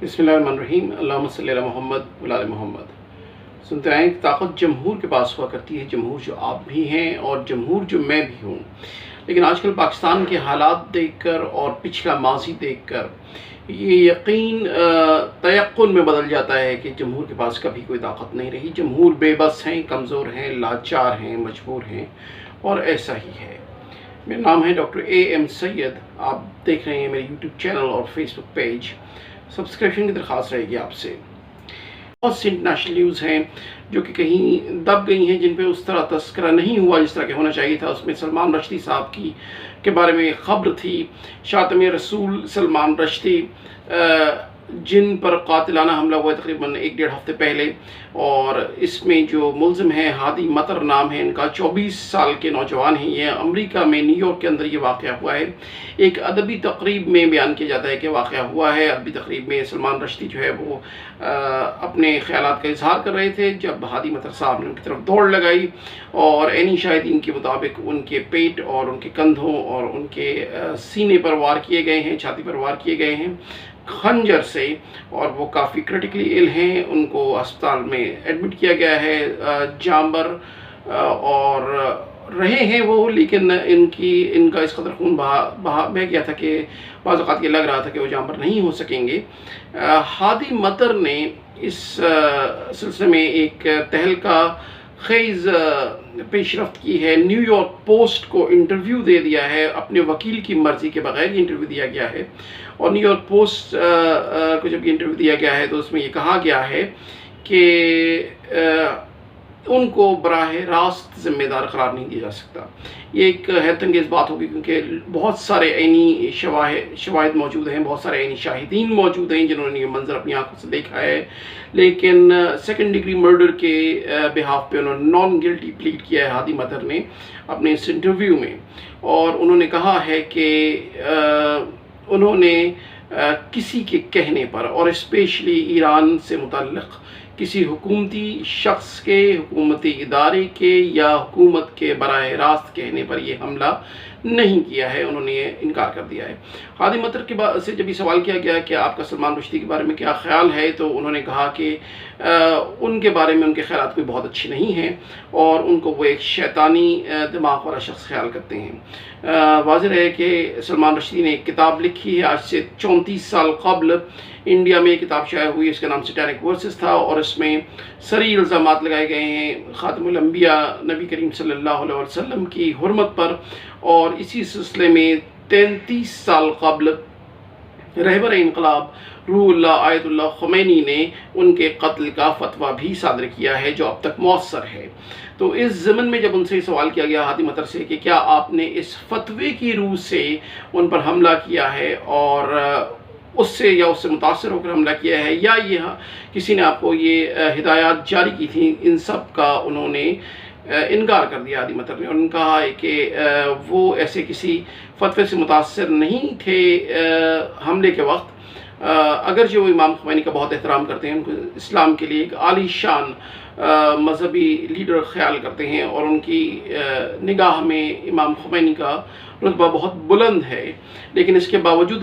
बिस्मिल्लाहिर्रहमानिर्रहीम। अल्लाहुम्मा सल्ली अला मोहम्मद व आले मोहम्मद। सुनते हैं कि ताकत जमहूर के पास हुआ करती है, जमहूर जो आप भी हैं और जमहूर जो मैं भी हूँ। लेकिन आजकल पाकिस्तान के हालात देखकर और पिछला माजी देखकर ये यकीन तयक्कुन में बदल जाता है कि जमहूर के पास कभी कोई ताकत नहीं रही। जमहूर बेबस हैं, कमज़ोर हैं, लाचार हैं, मजबूर हैं और ऐसा ही है। मेरा नाम है डॉक्टर AM सैयद। आप देख रहे हैं मेरे यूट्यूब चैनल और फेसबुक पेज। सब्सक्रिप्शन की दरख्वास्त रहेगी आपसे। बहुत सी इंटरनेशनल न्यूज़ हैं जो कि कहीं दब गई हैं, जिन पे उस तरह तस्करा नहीं हुआ जिस तरह के होना चाहिए था। उसमें सलमान रश्दी साहब के बारे में खबर थी, शातम रसूल सलमान रश्दी जिन पर कातिलाना हमला हुआ तकरीबन 1-1.5 हफ्ते पहले। और इसमें जो मुल्ज़िम है हादी मतर नाम है इनका, 24 साल के नौजवान हैं। ये अमेरिका में न्यूयॉर्क के अंदर ये वाक़या हुआ है। एक अदबी तकरीब में बयान किया जाता है कि वाक़या हुआ है। अदबी तकरीब में सलमान रश्दी जो है वो अपने ख़यालात का इजहार कर रहे थे जब हादी मतर साहब ने उनकी तरफ दौड़ लगाई और ऐनी शाहिदीन के मुताबिक उनके पेट और उनके कंधों और उनके सीने पर वार किए गए हैं, छाती पर वार किए गए हैं खंजर से, और वो काफ़ी क्रिटिकली इल हैं। उनको अस्पताल में एडमिट किया गया है जाम्बर और रहे हैं वो, लेकिन इनका इस कदर खून बह गया था कि बाज़ औक़ात ये लग रहा था कि वो जाम्बर नहीं हो सकेंगे। हादी मतर ने इस सिलसिले में एक तहलका खेज़ पेशरफ्त की है। न्यूयॉर्क पोस्ट को इंटरव्यू दे दिया है, अपने वकील की मर्ज़ी के बगैर इंटरव्यू दिया गया है। और न्यूयॉर्क पोस्ट को जब इंटरव्यू दिया गया है तो उसमें ये कहा गया है कि उनको बराह रास्त ज़िम्मेदार करार नहीं दिया जा सकता। ये एक हैरतअंगेज़ बात होगी क्योंकि बहुत सारे ऐनी शवाहिद मौजूद हैं, बहुत सारे ऐनी शाहिदीन मौजूद हैं जिन्होंने ये मंज़र अपनी आंखों से देखा है। लेकिन सेकंड डिग्री मर्डर के बिहाफ पे उन्होंने नॉन गिल्टी प्लीड किया है हादी मतर ने अपने इस इंटरव्यू में। और उन्होंने कहा है कि उन्होंने किसी के कहने पर और स्पेशली ईरान से मुतल्लिक़ किसी हुकूमती शख्स के, हुकूमती इदारे के या हुकूमत के बराह रास्त कहने पर यह हमला नहीं किया है। उन्होंने ये इनकार कर दिया है। हादी मतर के बाद से जब ये सवाल किया गया कि आपका सलमान रश्दी के बारे में क्या ख़्याल है, तो उन्होंने कहा कि उनके बारे में उनके ख़्यालात कोई बहुत अच्छे नहीं हैं और उनको वो एक शैतानी दिमाग वाला शख्स ख्याल करते हैं। वाज़ेह है कि सलमान रश्दी ने एक किताब लिखी है आज से 34 साल कबल। इंडिया में एक किताब शाया हुई, इसका नाम सैटानिक वर्सेस था और इसमें सरी इल्ज़ामात लगाए गए हैं ख़ातिमुल अंबिया नबी करीम सल्लल्लाहु अलैहि वसल्लम की हुर्मत पर। और इसी सिलसिले में 33 साल कबल रहबर इनकलाब रूहुल्लाह आयतुल्लाह ख़ुमैनी ने उनके कत्ल का फतवा भी सादर किया है जो अब तक मौसर है। तो इस ज़मन में जब उनसे सवाल किया गया हादी मतर से कि क्या आपने इस फतवे की रूह से उन पर हमला किया है और उससे या उससे मुतासर होकर हमला किया है या ये किसी ने आपको ये हिदायत जारी की थी, इन सब का उन्होंने इनकार कर दिया हादी मतर ने। उन्होंने कहा है कि वो ऐसे किसी फतवे से मुतासर नहीं थे हमले के वक्त। अगर जो इमाम ख़ुमैनी का बहुत एहतराम करते हैं, उनको इस्लाम के लिए एक आली शान मजहबी लीडर ख्याल करते हैं और उनकी निगाह में इमाम ख़ुमैनी का रुतबा बहुत बुलंद है, लेकिन इसके बावजूद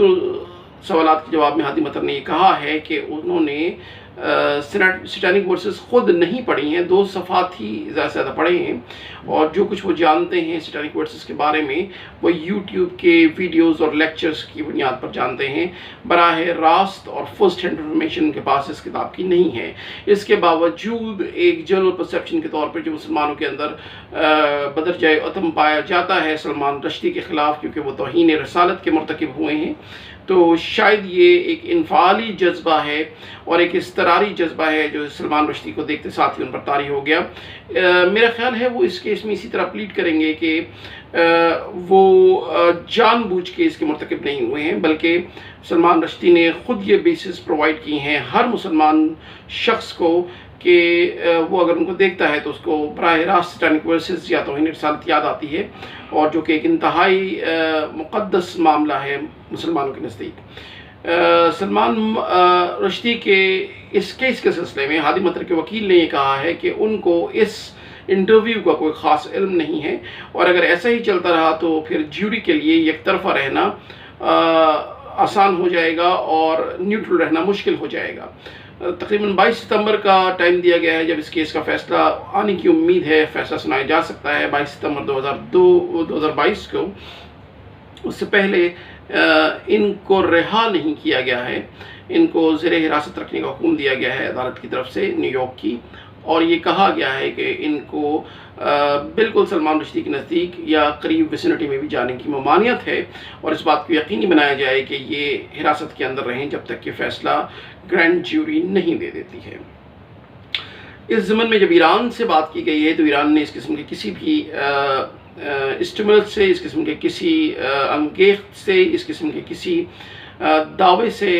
सवालात के जवाब में हादी मतर ने ये कहा है कि उन्होंने सैटानिक वर्सेस ख़ुद नहीं पढ़ी हैं, 2 सफ़ात ही ज़्यादा से ज़्यादा पढ़े हैं। और जो कुछ वो जानते हैं सैटानिक वर्सेस के बारे में वो यूट्यूब के वीडियोस और लेक्चर्स की बुनियाद पर जानते हैं। बराह रास्त और फर्स्ट हैंड इन्फॉर्मेशन उनके पास इस किताब की नहीं है। इसके बावजूद एक जनरल परसेप्शन के तौर पर जो मुसलमानों के अंदर बदरजाए अतम पाया जाता है सलमान रश्दी के ख़िलाफ़, क्योंकि वो तौहीन रसालत के मुर्तकिब हुए हैं, तो शायद ये एक इनफाली जज्बा है और एक इस्तरारी जज्बा है जो सलमान रश्दी को देखते साथ ही उन पर तारी हो गया। मेरा ख्याल है वो इस केस में इसी तरह प्लीड करेंगे कि वो जानबूझ के इसके मुर्तकिब नहीं हुए हैं, बल्कि सलमान रश्दी ने ख़ुद ये बेसिस प्रोवाइड की हैं हर मुसलमान शख्स को कि वो अगर उनको देखता है तो उसको बराह रास्त सैटानिक वर्सेस या तौहीन रसालत याद आती है, और जो कि एक इंतहाई मुक़द्दस मामला है मुसलमानों के नज़दीक। सलमान रश्दी के इस केस के सिलसिले में हादी मतर के वकील ने ये कहा है कि उनको इस इंटरव्यू का कोई ख़ास इल्म नहीं है और अगर ऐसा ही चलता रहा तो फिर ज्यूरी के लिए एक तरफा रहना آسان ہو جائے گا اور نیوٹرل رہنا مشکل ہو جائے گا۔ تقریباً 22 ستمبر کا ٹائم دیا گیا ہے جب اس کیس کا فیصلہ آنے کی امید ہے، فیصلہ سنایا جا سکتا ہے 22 ستمبر 2022 کو۔ اس سے پہلے ان کو رہا نہیں کیا گیا ہے، ان کو زیر حراست رکھنے کا حکم دیا گیا ہے عدالت کی طرف سے نیو یارک کی، اور یہ کہا گیا ہے کہ ان کو بالکل سلمان رشدی کے نزدیک یا قریب ویسینٹی میں بھی جانے کی ممانعت ہے، اور اس بات کو یقینی بنایا جائے کہ یہ حراست کے اندر رہیں جب تک کہ فیصلہ گرینڈ جیوری نہیں دے دیتی ہے۔ اس ضمن میں جب ایران سے بات کی گئی ہے تو ایران نے اس قسم کے کسی بھی اسٹیمولس سے، اس قسم کے کسی انگیخت سے، اس قسم کے کسی دعوے سے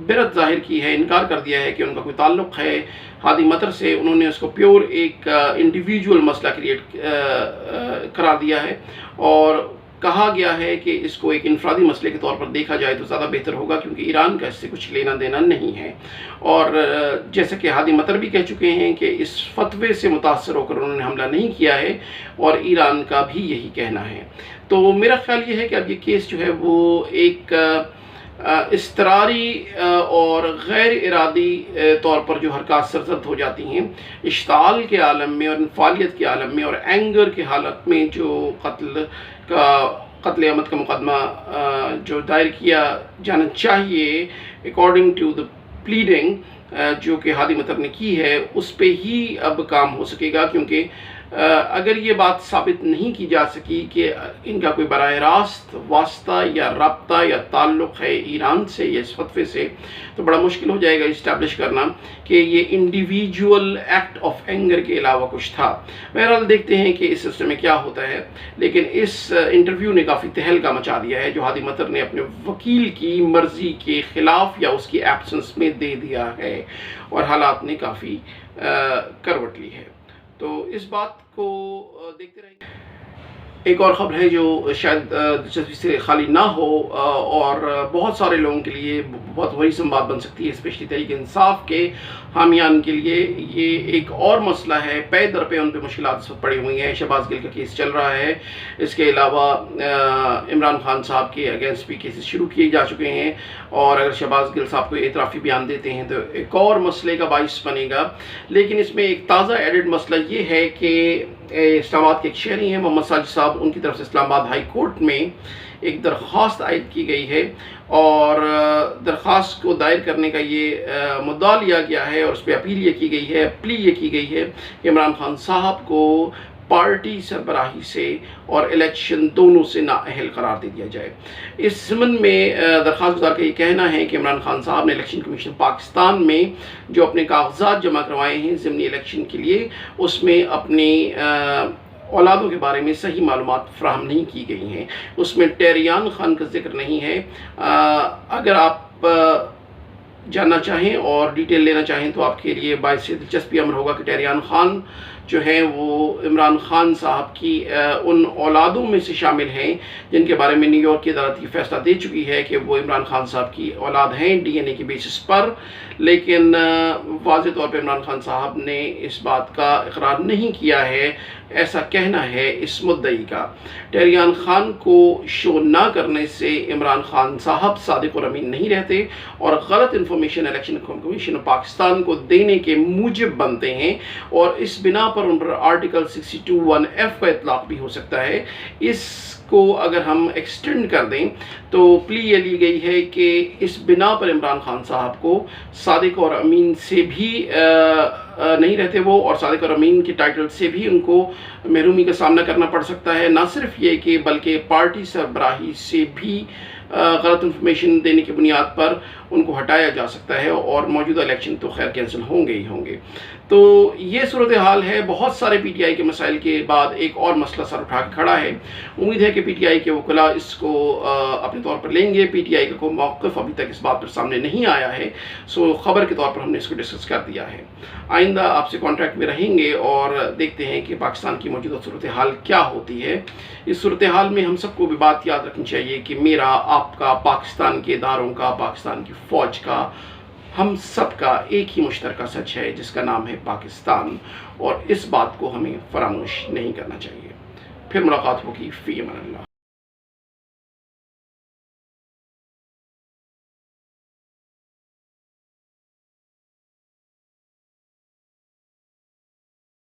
برت ظاہر کی ہے، انکار کر دیا ہے کہ ان کا کوئی تعلق ہے ہادی مطر سے۔ انہوں نے اس کو پیور ایک انڈیویجول مسئلہ کریٹ قرار دیا ہے، اور کہا گیا ہے کہ اس کو ایک انفرادی مسئلے کے طور پر دیکھا جائے تو زیادہ بہتر ہوگا، کیونکہ ایران کا اس سے کچھ لینا دینا نہیں ہے۔ اور جیسا کہ ہادی مطر بھی کہہ چکے ہیں کہ اس فتوے سے متاثر ہو کر انہوں نے حملہ نہیں کیا ہے، اور ایران کا بھی یہی کہنا ہے۔ تو میرا خیال یہ ہے کہ اب یہ کیس جو ہے وہ ایک اضطراری اور غیر ارادی طور پر جو حرکات سرزد ہو جاتی ہیں، اشتعال کے عالم میں اور انفعالیت کے عالم میں اور اینگر کے حالت میں جو قتل عمد کا مقدمہ جو دائر کیا جانا چاہیے اکارڈنگ ٹو دا پلیڈنگ جو کہ ہادی مطر نے کی ہے، اس پہ ہی اب کام ہو سکے گا، کیونکہ اگر یہ بات ثابت نہیں کی جا سکی کہ ان کا کوئی براہ راست واسطہ یا رابطہ یا تعلق ہے ایران سے یا اس فتوے سے، تو بڑا مشکل ہو جائے گا اسٹیبلش کرنا کہ یہ انڈیویجول ایکٹ آف اینگر کے علاوہ کچھ تھا۔ بہرحال دیکھتے ہیں کہ اس سلسلے میں کیا ہوتا ہے، لیکن اس انٹرویو نے کافی تہلکہ مچا دیا ہے جو ہادی مطر نے اپنے وکیل کی مرضی کے خلاف یا اس کی ایبسنس میں دے دیا ہے، اور حالات نے کافی کروٹ لی ہے۔ تو اس بات کو دیکھتے رہیے۔ ایک اور خبر ہے جو شاید دلچسپی سے خالی نہ ہو اور بہت سارے لوگوں کے لیے بہت ورثم بات بن سکتی ہے، اسپیشلی تحریک انصاف کے حامیان کے لیے۔ یہ ایک اور مسئلہ ہے، پے در پہ ان پہ مشکلات اس وقت پڑی ہوئی ہیں۔ شہباز گل کا کیس چل رہا ہے، اس کے علاوہ عمران خان صاحب کے اگینسٹ بھی کیسز شروع کیے جا چکے ہیں، اور اگر شہباز گل صاحب کو اعترافی بیان دیتے ہیں تو ایک اور مسئلے کا باعث بنے گا۔ لیکن اس میں ایک تازہ ایڈڈ مسئلہ یہ ہے کہ اسلام آباد کے ایک شہری ہیں محمد ساجد صاحب، ان کی طرف سے اسلام آباد ہائی کورٹ میں ایک درخواست عائد کی گئی ہے، اور درخواست کو دائر کرنے کا یہ مدعا لیا گیا ہے، اور اس پہ اپیل یہ کی گئی ہے، پلی یہ کی گئی ہے کہ عمران خان صاحب کو پارٹی سربراہی سے اور الیکشن دونوں سے نااہل قرار دے دیا جائے۔ اس ضمن میں درخواست گزار کا یہ کہنا ہے کہ عمران خان صاحب نے الیکشن کمیشن پاکستان میں جو اپنے کاغذات جمع کروائے ہیں ضمنی الیکشن کے لیے، اس میں اپنی اولادوں کے بارے میں صحیح معلومات فراہم نہیں کی گئی ہیں۔ اس میں ٹیریان خان کا ذکر نہیں ہے۔ اگر آپ جاننا چاہیں اور ڈیٹیل لینا چاہیں تو آپ کے لیے باعث دلچسپی امر ہوگا کہ ٹیریان خان جو ہیں وہ عمران خان صاحب کی ان اولادوں میں سے شامل ہیں جن کے بارے میں نیو یارک کی عدالت یہ فیصلہ دے چکی ہے کہ وہ عمران خان صاحب کی اولاد ہیں ڈی این اے کی بیسس پر، لیکن واضح طور پہ عمران خان صاحب نے اس بات کا اقرار نہیں کیا ہے، ایسا کہنا ہے اس مدعی کا۔ ٹیریان خان کو شو نہ کرنے سے عمران خان صاحب صادق اور امین نہیں رہتے، اور غلط انفارمیشن الیکشن کمیشن پاکستان کو دینے کے موجب بنتے ہیں، اور اس بنا پر ان پر آرٹیکل 62(1)(f) کا اطلاق بھی ہو سکتا ہے۔ اس کو اگر ہم ایکسٹینڈ کر دیں تو پلی یہ لی گئی ہے کہ اس بنا پر عمران خان صاحب کو صادق اور امین سے بھی نہیں رہتے وہ، اور صادق اور امین کے ٹائٹل سے بھی ان کو محرومی کا سامنا کرنا پڑ سکتا ہے۔ نہ صرف یہ کہ بلکہ پارٹی سربراہی سے بھی غلط انفارمیشن دینے کی بنیاد پر ان کو ہٹایا جا سکتا ہے، اور موجودہ الیکشن تو خیر کینسل ہوں گے ہی ہوں گے۔ تو یہ صورتحال ہے۔ بہت سارے پی ٹی آئی کے مسائل کے بعد ایک اور مسئلہ سر اٹھا کے کھڑا ہے۔ امید ہے کہ پی ٹی آئی کے وکلاء اس کو اپنے طور پر لیں گے۔ پی ٹی آئی کا کوئی موقف ابھی تک اس بات پر سامنے نہیں آیا ہے، سو خبر کے طور پر ہم نے اس کو ڈسکس کر دیا ہے۔ آئندہ آپ سے کانٹیکٹ میں رہیں گے اور دیکھتے ہیں کہ پاکستان کی موجودہ صورتحال کیا ہوتی ہے۔ اس صورتحال میں ہم سب کو بھی بات یاد رکھنی چاہیے کہ میرا، آپ کا، پاکستان کے اداروں کا، پاکستان کی فوج کا، ہم سب کا ایک ہی مشترکہ سچ ہے جس کا نام ہے پاکستان، اور اس بات کو ہمیں فراموش نہیں کرنا چاہیے۔ پھر ملاقات ہوگی، فی امان اللہ۔